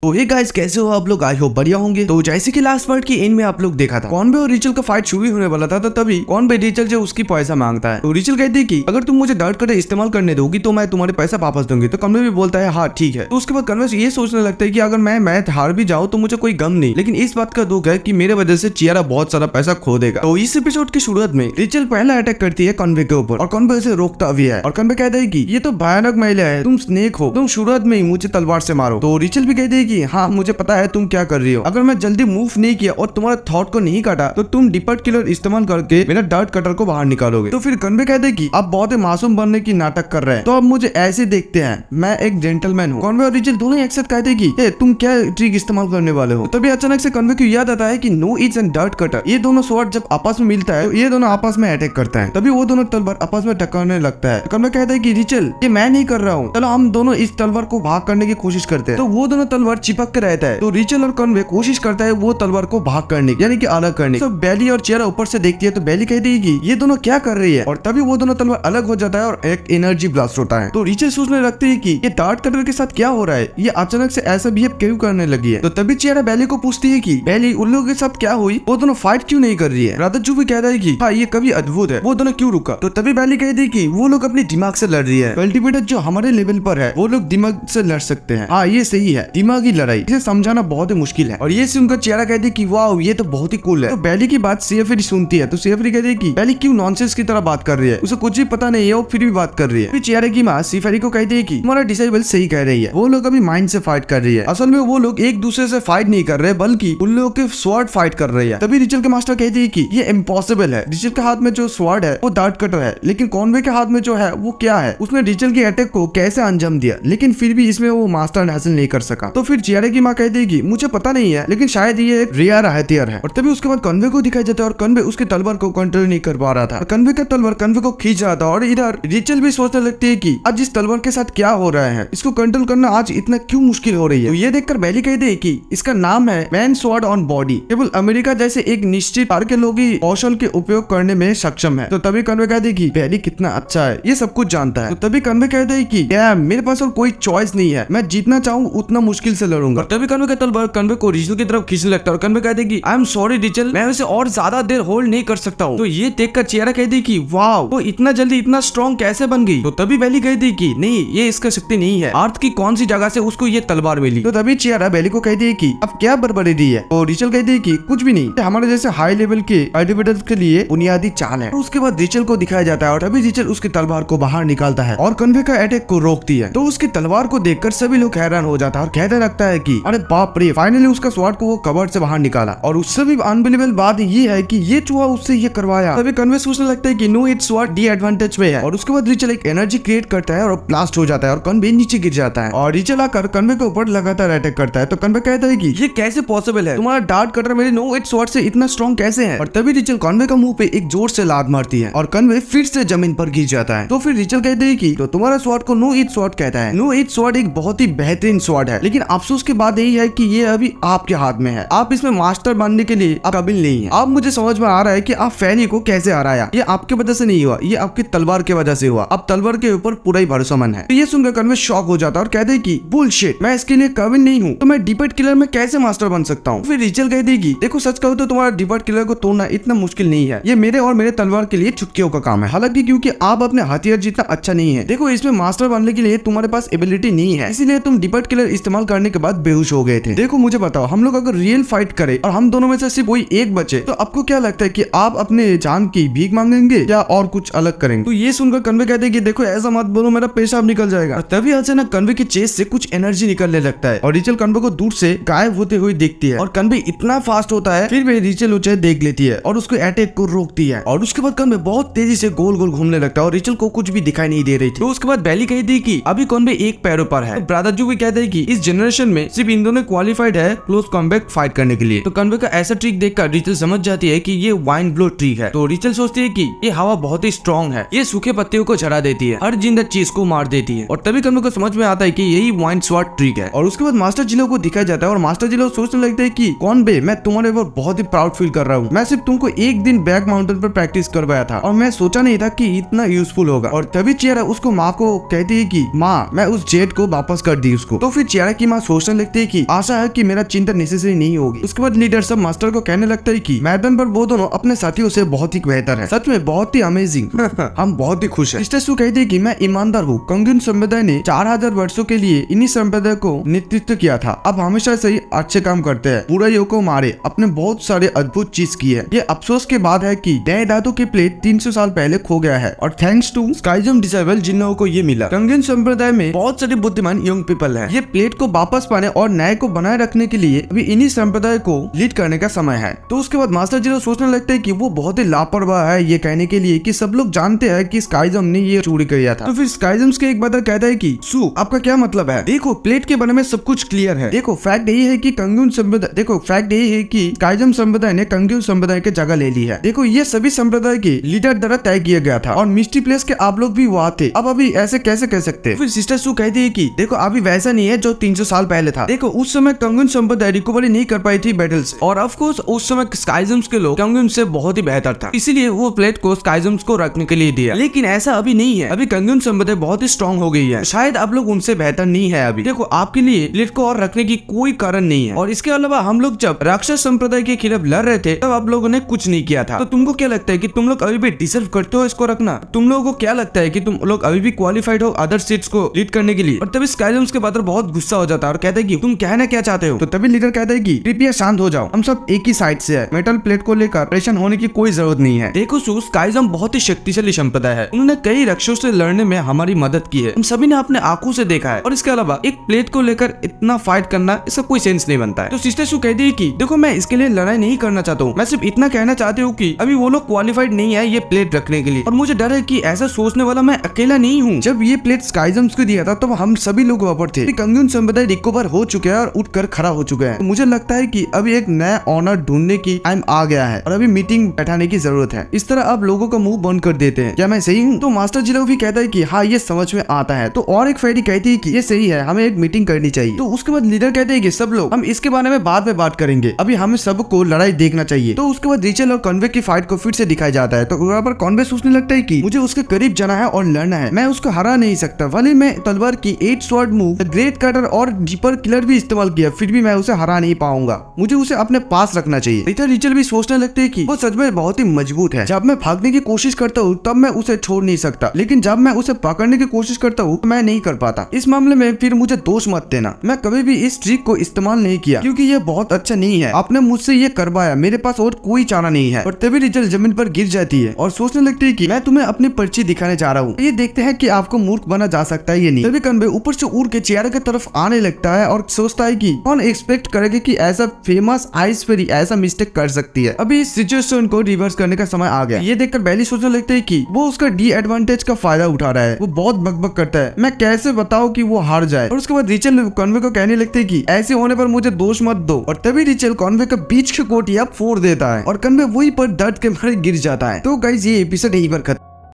तो hey guys, कैसे हो आप लोग? आई होप बढ़िया होंगे। तो जैसे कि लास्ट पार्ट की एंड में आप लोग देखा था, कॉनवे और रिचल का फाइट शुरू होने वाला था, तो तभी कॉनवे रिचल जो उसकी पैसा मांगता है। तो रिचल कहती है कि अगर तुम मुझे डार्ट कटर इस्तेमाल करने दोगी तो मैं तुम्हारे पैसा वापस दूंगी। तो कॉनवे भी बोलता है हाँ ठीक है। तो उसके बाद कॉनवे ये सोचने लगता है कि अगर मैं मैच हार भी जाऊँ तो मुझे कोई गम नहीं, लेकिन इस बात का दुख है कि मेरे वजह से चियारा बहुत सारा पैसा खो देगा। तो इस एपिसोड की शुरुआत में रिचल पहला अटैक करती है कॉनवे के ऊपर और कॉनवे उसे रोकता भी है। और कॉनवे कहता है कि ये तो भयानक महिला है, तुम स्नेक हो, तुम शुरुआत में ही मुझे तलवार से मारो। तो रिचल भी कहती है कि हाँ मुझे पता है तुम क्या कर रही हो, अगर मैं जल्दी मूव नहीं किया और तुम्हारा थॉट को नहीं काटा तो तुम डिपर्ट किलर इस्तेमाल करके मेरा डार्ट कटर को बाहर निकालोगे। तो फिर कॉनवे कहते हैं कि आप बहुत ही मासूम बनने की नाटक कर रहे हैं, तो अब मुझे ऐसे देखते हैं, मैं एक जेंटलमैन हूँ। कॉनवे और रिचल दोनों एक साथ कहते हैं कि ए, तुम क्या ट्रिक इस्तेमाल करने वाले हो। तभी अचानक से कॉनवे को याद आता है कि no it's and dart cutter, ये दोनों स्वॉर्ड जब आपस में मिलता है तो ये दोनों आपस में अटैक करता है। तभी वो दोनों तलवार आपस में टकराने लगता है। कॉनवे कहता है कि रिचल ये मैं नहीं कर रहा हूँ, चलो हम दोनों इस तलवार को भाग करने की कोशिश करते हैं। तो वो दोनों तलवार चिपक के रहता है। तो रिचल और कॉनवे कोशिश करता है वो तलवार को भाग करने की, यानी कि अलग करने। तो बेली और चियारा ऊपर से देखती है तो बेली कहती है कि ये दोनों क्या कर रही है, और तभी वो दोनों तलवार अलग हो जाता है और एक एनर्जी ब्लास्ट होता है। तो रिचल सोचने लगती है कि ये डार्ट कटर के साथ क्या हो रहा है, ये अचानक से ऐसा बिहेव क्यों करने लगी है। तो तभी चियारा बेली को पूछती है कि बेली उन लोगों के साथ क्या हुई, वो दोनों फाइट क्यों नहीं कर रही है। राधाजू भी कहता है कि हाँ ये कभी अद्भुत है, वो दोनों क्यों रुका। तो तभी बेली कहती है कि वो लोग अपने दिमाग से लड़ रही है, कल्टिवेटर जो हमारे लेवल पर है वो लोग दिमाग से लड़ सकते हैं। हाँ ये सही है, दिमागी लड़ाई, इसे समझाना बहुत ही मुश्किल है। और ये सुनकर चियारा कहती है कि वाह ये तो बहुत ही कूल है। तो बेली की बात सीएफरी सुनती है। तो सीएफरी कहती है कि बेली क्यों नॉनसेंस की तरह बात कर रही है, उसे कुछ भी पता नहीं है, वो फिर भी बात कर रही है। फिर चियारा की माँ सीएफरी को कहती है कि तुम्हारा डिसेबल सही कह रही है, वो लोग अभी माइंड से फाइट कर रही है। असल में वो लोग एक दूसरे से फाइट नहीं कर रहे बल्कि उन लोगों के स्वॉर्ड फाइट कर रही है। तभी रिचल के मास्टर कहती है कि ये इम्पॉसिबल है, रिचल के हाथ में जो स्वॉर्ड है वो डार्ट कटर है, लेकिन कॉनवे के हाथ में जो है वो क्या है, उसने रिचल की अटैक को कैसे अंजाम दिया, लेकिन फिर भी इसमें वो मास्टर हासिल नहीं कर सका। तो फिर चियारा की माँ कहती है कि मुझे पता नहीं है, लेकिन शायद ये एक रेयर हथियार है। और तभी उसके बाद कॉनवे को दिखाया जाता है और कॉनवे उसके तलवार को कंट्रोल नहीं कर पा रहा था। कॉनवे का तलवार कॉनवे को खींच रहा था और इधर रिचल भी सोचने लगती है कि आज इस तलवार के साथ क्या हो रहा है, इसको कंट्रोल करना आज इतना क्यों मुश्किल हो रही है। तो ये देखकर बेली कहती है कि इसका नाम है मैन स्वॉर्ड ऑन बॉडी, केवल अमेरिका जैसे एक निश्चित प्रकार के लोग ही कौशल के उपयोग करने में सक्षम है। तो तभी कॉनवे कहती है कि बेली कितना अच्छा है, ये सब कुछ जानता है। तो तभी कॉनवे कहते हैं कि मेरे पास और कोई चॉइस नहीं है, मैं जितना चाहूँ उतना मुश्किल से लड़ूंगा। तभी कॉनवे का तलवार कॉनवे को रिचल की तरफ खींचने लगता है और कॉनवे कहते हैं कि आई एम सॉरी रिचल, मैं उसे और ज्यादा देर होल्ड नहीं कर सकता हूँ। तो ये देखकर चियारा कहती कि वाह वो इतना जल्दी इतना स्ट्रॉन्ग कैसे बन गई। तो तभी बेली कहती कि नहीं ये इसका शक्ति नहीं है, अर्थ की कौन सी जगह से उसको ये तलवार मिली। तो तभी चियारा बेली को कहती है कि अब क्या बड़बड़ी दी है। तो रिचल कहती है कि कुछ भी नहीं, हमारे जैसे हाई लेवल के कल्टिवेटर्स के लिए बुनियादी चाल है। तो उसके बाद रिचल को दिखाया जाता है और तभी रिचल उसकी तलवार को बाहर निकालता है और कॉनवे का अटैक को रोकती है। तो उसकी तलवार को देखकर सभी लोग हैरान हो जाता है और कहने लगता है कि अरे बाप रे, फाइनली उसका स्वॉर्ड को वो कवर्ड से बाहर निकाला। और उससे भी अनबिलीवेबल बात ये है कि ये चूहा उससे ये करवाया। तभी कॉनवे सोचने लगता है कि no it's sword the advantage में है। और उसके बाद रिचल एक एनर्जी क्रिएट करता है और ब्लास्ट हो जाता है और कॉनवे नीचे गिर जाता है और रिचल आकर कॉनवे के ऊपर लगातार अटैक करता है। तो कॉनवे कहता है कि ये कैसे पॉसिबल है, तुम्हारा डार्ट कटर मेरे नो इट्स स्वॉर्ड से इतना स्ट्रॉन्ग कैसे है। और तभी रिचल कॉनवे का मुंह पे एक जोर से लात मारती है और कॉनवे फिर से जमीन पर गिर जाता है। तो फिर रिचल कहते हैं कि तो तुम्हारा स्वॉर्ड को नो इट्स स्वॉर्ड कहता है। नो इट्स स्वॉर्ड एक बहुत ही बेहतरीन स्वॉर्ड है, लेकिन अफसोस की बात यही है कि ये अभी आपके हाथ में है, आप इसमें मास्टर बनने के लिए काबिल नहीं है। अब मुझे समझ में आ रहा है कि आप फैनी को कैसे हराया, ये आपके वजह से नहीं हुआ, ये आपकी तलवार के वजह से हुआ। अब तलवार के ऊपर पूरा ही भरोसेमंद है। तो ये सुनकर कॉनवे शॉक हो जाता है और कहते हैं कि बुलशिट, मैं इसके लिए काबिल नहीं हूँ, तो मैं डिपर्ट किलर में कैसे मास्टर बन सकता हूँ। फिर रिचल कहती है कि देखो सच कहूँ तो तुम्हारा डिपर्ट किलर को तोड़ना इतना मुश्किल नहीं है, ये मेरे और मेरे तलवार के लिए चुटकियों का काम है। हालांकि क्योंकि आप अपने हथियार जितना अच्छा नहीं है, देखो इसमें मास्टर बनने के लिए तुम्हारे पास एबिलिटी नहीं है, इसीलिए तुम डिपर्ट किलर इस्तेमाल करने के बाद बेहोश हो गए थे। देखो मुझे बताओ, हम लोग अगर रियल फाइट करें और हम दोनों में से सिर्फ वही एक बचे तो आपको क्या लगता है कि आप अपने जान की भीख मांगेंगे या और कुछ अलग करेंगे। तो ये सुनकर कॉनवे कहते हैं कि देखो ऐसा मत बोलो, मेरा पेशाब निकल जाएगा। और तभी अचानक कॉनवे की चेस्ट से कुछ एनर्जी निकलने लगता है और रिचल कॉनवे को दूर से गायब होते हुए देखती है और कॉनवे इतना फास्ट होता है फिर भी रिचल उसे देख लेती है और उसको अटैक को रोकती है। और उसके बाद कॉनवे बहुत तेजी से गोल गोल घूमने लगता है और रिचल को कुछ भी दिखाई नहीं दे रही थी। तो उसके बाद बेली कहती है कि अभी कॉनवे एक पैरों पर है। तो ब्रादाजू भी कहते हैं कि इस जनरेशन में सिर्फ इन दोनों क्वालिफाइड है क्लोज कॉम्बैट फाइट करने के लिए। तो कॉनवे का ऐसा ट्रिक देखकर रिचल समझ जाती है कि ये वाइन ब्लो ट्रिक है। तो रिचल सोचती है कि ये हवा बहुत ही स्ट्रॉन्ग है, ये सूखे पत्तियों को जला देती है, हर जिंदा चीज को मार देती है। और तभी कॉनवे को समझ में आता है कि यही वाइन स्वॉर्ड ट्रिक है। और उसके बाद मास्टर जिलो को दिखाया जाता है और मास्टर जिलो सोचने लगते हैं कि कॉनवे, मैं तुम्हारे ऊपर बहुत ही प्राउड फील कर रहा हूँ, मैं सिर्फ तुमको एक दिन बैक माउंटेन पर प्रैक्टिस करवाया था और मैं सोचा नहीं था कि इतना यूजफुल होगा। और तभी चियारा उसको माँ को कहती है कि माँ मैं उस जेट को वापस कर दी उसको। तो फिर चियारा की माँ सोचने लगते हैं कि आशा है कि मेरा चिंता नेसेसरी नहीं होगी। उसके बाद लीडर सब मास्टर को कहने लगता है कि मैदान पर वो दोनों अपने साथियों से बहुत ही बेहतर है, सच में बहुत ही अमेजिंग। हम बहुत ही खुश हैं। मिस्टर सू कहते हैं कि मैं ईमानदार हूँ। कंगुन संप्रदाय ने 4000 वर्षों के लिए इन्हीं संप्रदाय को नेतृत्व किया था। अब हमेशा से ही अच्छे काम करते हैं, बुराइयों को मारे, अपने बहुत सारे अद्भुत चीज किए। ये अफसोस के बाद है कि दादू की प्लेट 300 साल पहले खो गया है और थैंक्स टू स्काइजम डिसेबल जिन लोगों को ये मिला। कंगन संप्रदाय में बहुत सारे बुद्धिमान यंग पीपल है। ये प्लेट को वापस पाने और न्याय को बनाए रखने के लिए अभी इन्हीं संप्रदाय को लीड करने का समय है। तो उसके बाद मास्टर जीरो सोचने लगते हैं कि वो बहुत ही लापरवाह है ये कहने के लिए कि सब लोग जानते हैं कि स्काइजम ने ये चोरी किया था। तो फिर स्काइजम्स के एक बंदा कहता है कि सू आपका क्या मतलब है? देखो प्लेट के बारे में सब कुछ क्लियर है। देखो फैक्ट यही है कि कंगुन संप्रदाय स्काइजम संप्रदाय ने कंगुन संप्रदाय की जगह ले ली है। देखो ये सभी संप्रदाय के लीडर द्वारा तय किया गया था और मिस्टी प्लेस के आप लोग भी वहाँ थे। अब अभी ऐसे कैसे कह सकते? फिर सिस्टर सू कहती है कि देखो अभी वैसा नहीं है जो 300 साल पहले था। देखो उस समय कंगुन संप्रदाय रिकवरी नहीं कर पाई थी बैटल से और ऑफ कोर्स उस समय स्काइजम्स के लोग कंगुन से बहुत ही बेहतर था, इसीलिए वो प्लेट को स्काइजम्स को रखने के लिए दिया। लेकिन ऐसा अभी नहीं है। अभी कंगुन संप्रदाय बहुत ही स्ट्रॉन्ग हो गई है, शायद आप लोग उनसे बेहतर नहीं है। अभी देखो आपके लिए प्लेट को और रखने की कोई कारण नहीं है। और इसके अलावा हम लोग जब राक्षस संप्रदाय के खिलाफ लड़ रहे थे तब आप लोगों ने कुछ नहीं किया था। तो तुमको क्या लगता है कि तुम लोग अभी भी डिजर्व करते हो इसको रखना? तुम लोगों को क्या लगता है कि तुम लोग अभी भी क्वालिफाइड हो अदर सीट्स को लीड करने के लिए? और तभी स्काइजम्स के बाद बहुत गुस्सा हो जाता है और कहता है कि तुम कहना क्या चाहते हो? तो तभी लीडर कहता है कि कृपया शांत हो जाओ, हम सब एक ही साइड से है। मेटल प्लेट को लेकर परेशान होने की कोई जरूरत नहीं है। देखो सू स्काइजम बहुत ही शक्तिशाली संप्रदाय है, उन्होंने कई राक्षसों से लड़ने में हमारी मदद की है, हम सभी ने अपने आंखों से देखा है। और इसके अलावा एक प्लेट को लेकर इतना फाइट करना इसका कोई सेंस नहीं बनता है। तो सिस्टर सू कहती है कि देखो मैं इसके लिए लड़ाई नहीं करना चाहता हूँ, मैं सिर्फ इतना कहना चाहती हूँ कि अभी वो लोग क्वालिफाइड नहीं है ये प्लेट रखने के लिए और मुझे डर है कि ऐसा सोचने वाला मैं अकेला नहीं हूँ। जब ये प्लेट स्काइजम्स को दिया था तब हम सभी लोग वहाँ पर थे। कंगुन संप्रदाय रिकवर हो चुके हैं और उठकर खड़ा हो चुके हैं। तो मुझे लगता है कि अभी एक नया ऑनर ढूंढने की टाइम आ गया है और अभी मीटिंग बैठाने की जरूरत है। इस तरह आप लोगों का मुंह बंद कर देते हैं, क्या मैं सही हूँ? तो मास्टर जीरो भी कहता है कि हाँ ये समझ में आता है। तो और एक फेरी कहती है कि ये सही है, हमें एक मीटिंग करनी चाहिए। तो उसके बाद लीडर कहते हैं कि सब लोग हम इसके बारे में बाद में बात करेंगे, अभी हमें सबको लड़ाई देखना चाहिए। तो उसके बाद रिचल और कॉन्वे की फाइट को फिर से दिखाया जाता है। तो वहाँ पर कॉन्वे सोचने लगता है कि मुझे उसके करीब जाना है और लड़ना है, मैं उसको हरा नहीं सकता। भले मैं तलवार की 8 स्वॉर्ड मूव, ग्रेट कटर और डीपर किलर भी इस्तेमाल किया, फिर भी मैं उसे हरा नहीं पाऊंगा। मुझे उसे अपने पास रखना चाहिए। इधर रिचल भी सोचने लगते हैं कि वो सच में बहुत ही मजबूत है। जब मैं भागने की कोशिश करता हूँ तब मैं उसे छोड़ नहीं सकता, लेकिन जब मैं उसे पकड़ने की कोशिश करता हूँ तो मैं नहीं कर पाता। इस मामले में फिर मुझे दोष मत देना, मैं कभी भी इस ट्रिक को इस्तेमाल नहीं किया क्योंकि ये बहुत अच्छा नहीं है। आपने मुझसे ये करवाया, मेरे पास और कोई चारा नहीं है। और तभी रिचल जमीन पर गिर जाती है और सोचने लगती है कि मैं तुम्हें अपनी पर्ची दिखाने जा रहा हूँ, ये देखते हैं कि आपको मूर्ख बना जा सकता है ये नहीं। तभी कन्वे ऊपर से उड़ के चेहरे की तरफ आने लगता है और सोचता है कि कौन एक्सपेक्ट करेगा कि ऐसा फेमस आइस फेरी ऐसा मिस्टेक कर सकती है। अभी इस सिचुएशन को रिवर्स करने का समय आ गया। ये देखकर बैली सोचने लगता है कि वो उसका डी एडवांटेज का फायदा उठा रहा है, वो बहुत बकबक करता है, मैं कैसे बताऊं कि वो हार जाए। और उसके बाद रिचल कॉन्वे को कहने लगते हैं कि ऐसे होने पर मुझे दोष मत दो। और तभी रिचल कॉन्वे का बीच की कोटिया फोड़ देता है और कन्वे वही पर दर्द के मारे गिर जाता है। तो गाइस ये एपिसोड यहीं पर खत्म।